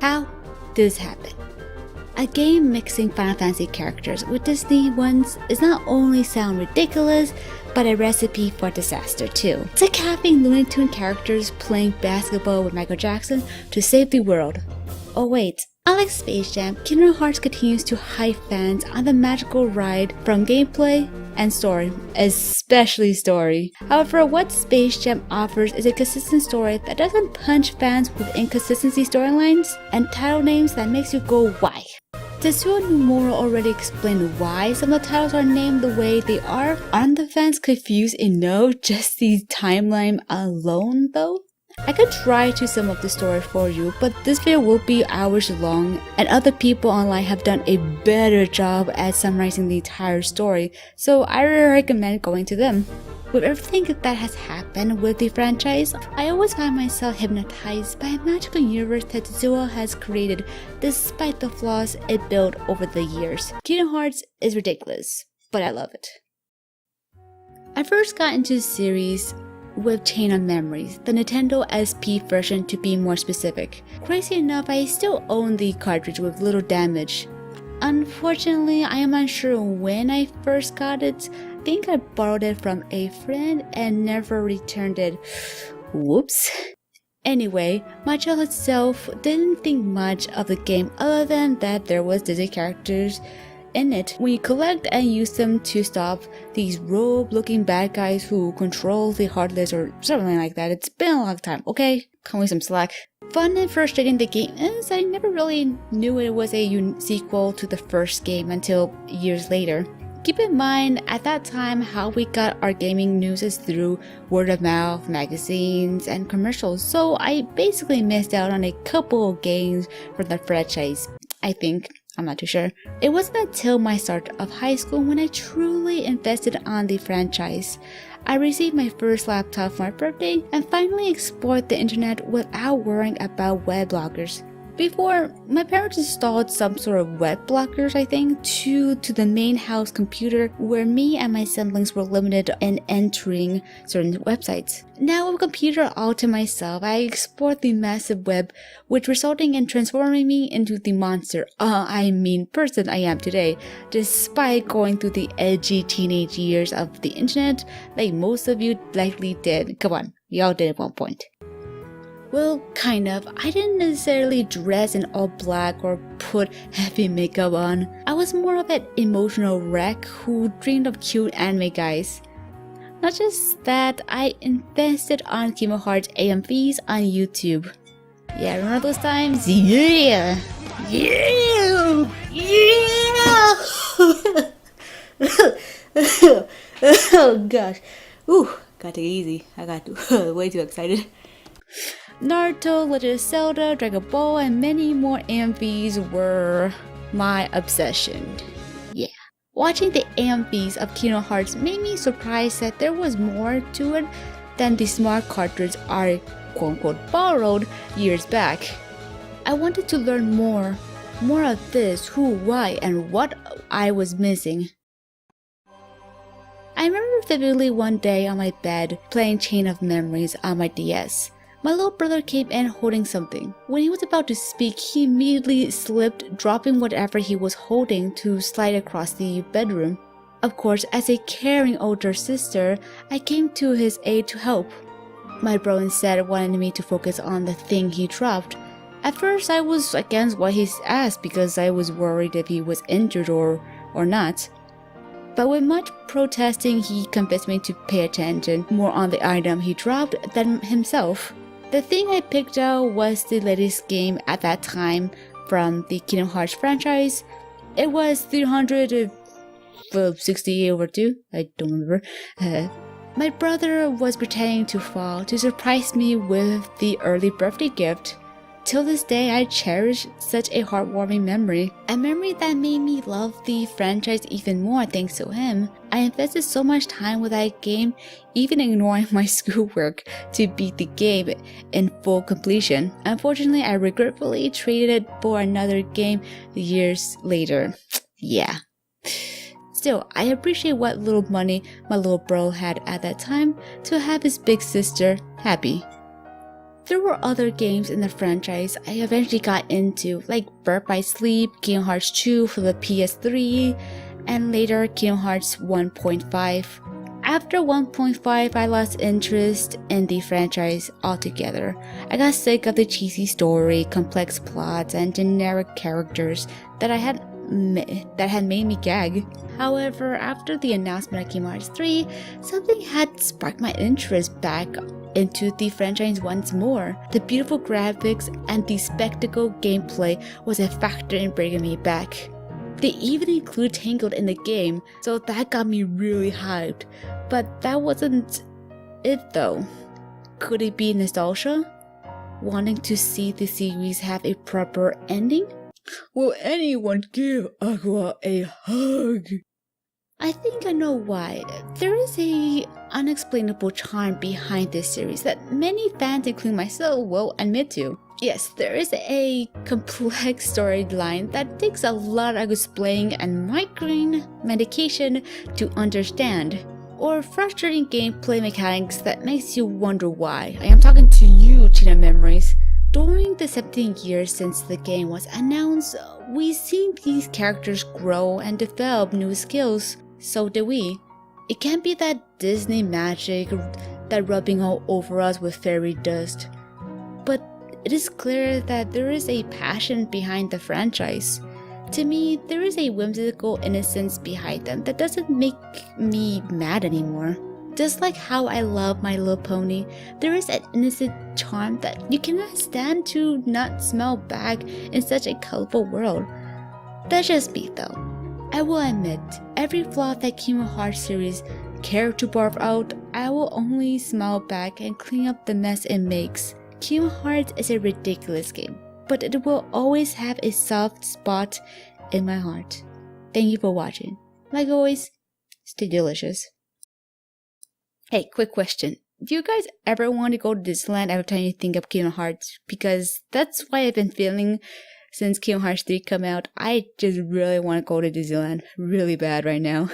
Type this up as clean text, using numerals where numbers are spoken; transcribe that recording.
How did this happen? A game mixing Final Fantasy characters with Disney ones is not only sound ridiculous, but a recipe for disaster too. It's like having Looney Tune characters playing basketball with Michael Jackson to save the world. Oh wait, unlike Space Jam, Kingdom Hearts continues to hype fans on the magical ride from gameplay and story, especially story. However, what Space Jam offers is a consistent story that doesn't punch fans with inconsistency storylines and title names that makes you go why. Tetsuya Nomura already explained why some of the titles are named the way they are. Aren't the fans confused enough just the timeline alone though? I could try to sum up the story for you, but this video will be hours long and other people online have done a better job at summarizing the entire story, so I recommend going to them. With everything that has happened with the franchise, I always find myself hypnotized by a magical universe that Tetsuya has created despite the flaws it built over the years. Kingdom Hearts is ridiculous, but I love it. I first got into the series with Chain of Memories, the Nintendo SP version to be more specific. Crazy enough, I still own the cartridge with little damage. Unfortunately, I am unsure when I first got it. I think I borrowed it from a friend and never returned it. Whoops. Anyway, my childhood self didn't think much of the game other than that there was Disney characters in it. When you collect and use them to stop these rogue-looking bad guys who control the Heartless or something like that. It's been a long time, okay? Cut me some slack. Fun and frustrating the game is I never really knew it was a sequel to the first game until years later. Keep in mind, at that time, how we got our gaming news is through word of mouth, magazines, and commercials, so I basically missed out on a couple of games from the franchise, I think. I'm not too sure. It wasn't until my start of high school when I truly invested on the franchise. I received my first laptop for my birthday and finally explored the internet without worrying about web bloggers. Before, my parents installed some sort of web blockers, I think, to the main house computer where me and my siblings were limited in entering certain websites. Now with a computer all to myself, I explored the massive web, which resulting in transforming me into the monster, person I am today, despite going through the edgy teenage years of the internet like most of you likely did. Come on, y'all did at one point. Well, kind of. I didn't necessarily dress in all black or put heavy makeup on. I was more of an emotional wreck who dreamed of cute anime guys. Not just that, I invested on Kingdom Hearts AMVs on YouTube. Yeah, remember those times? Yeah! Yeah! Yeah! Oh gosh. Ooh, gotta take it easy. I got way too excited. Naruto, Legend of Zelda, Dragon Ball, and many more AMVs were my obsession. Yeah. Watching the AMVs of Kingdom Hearts made me surprised that there was more to it than the smart cartridge I quote-unquote borrowed years back. I wanted to learn more of this, who, why, and what I was missing. I remember vividly one day on my bed playing Chain of Memories on my DS. My little brother came in holding something. When he was about to speak, he immediately slipped, dropping whatever he was holding to slide across the bedroom. Of course, as a caring older sister, I came to his aid to help. My bro instead wanted me to focus on the thing he dropped. At first, I was against what he asked because I was worried if he was injured or not. But with much protesting, he convinced me to pay attention more on the item he dropped than himself. The thing I picked out was the latest game at that time from the Kingdom Hearts franchise. It was 360 over 2, I don't remember. My brother was pretending to fall to surprise me with the early birthday gift. Till this day, I cherish such a heartwarming memory. A memory that made me love the franchise even more thanks to him. I invested so much time with that game, even ignoring my schoolwork to beat the game in full completion. Unfortunately, I regretfully traded it for another game years later. Yeah. Still, I appreciate what little money my little bro had at that time to have his big sister happy. There were other games in the franchise I eventually got into, like Birth by Sleep, Kingdom Hearts 2 for the PS3, and later Kingdom Hearts 1.5. After 1.5, I lost interest in the franchise altogether. I got sick of the cheesy story, complex plots, and generic characters that had made me gag. However, after the announcement of Kingdom Hearts 3, something had sparked my interest back into the franchise once more. The beautiful graphics and the spectacle gameplay was a factor in bringing me back. They even include Tangled in the game, so that got me really hyped. But that wasn't it though. Could it be nostalgia? Wanting to see the series have a proper ending? Will anyone give Aqua a hug? I think I know why. There is a unexplainable charm behind this series that many fans, including myself, will admit to. Yes, there is a complex storyline that takes a lot of explaining and migraine medication to understand, or frustrating gameplay mechanics that makes you wonder why. I am talking to you, Tina Memories. During the 17 years since the game was announced, we've seen these characters grow and develop new skills. So did we. It can't be that Disney magic that rubbing all over us with fairy dust. But it is clear that there is a passion behind the franchise. To me, there is a whimsical innocence behind them that doesn't make me mad anymore. Just like how I love My Little Pony, there is an innocent charm that you cannot stand to not smell back in such a colorful world. That's just me though. I will admit, every flaw that Kingdom Hearts series care to barf out, I will only smile back and clean up the mess it makes. Kingdom Hearts is a ridiculous game, but it will always have a soft spot in my heart. Thank you for watching. Like always, stay delicious. Hey, quick question. Do you guys ever want to go to Disneyland every time you think of Kingdom Hearts? Because that's why I've been feeling since Kingdom Hearts 3 come out. I just really want to go to Disneyland really bad right now.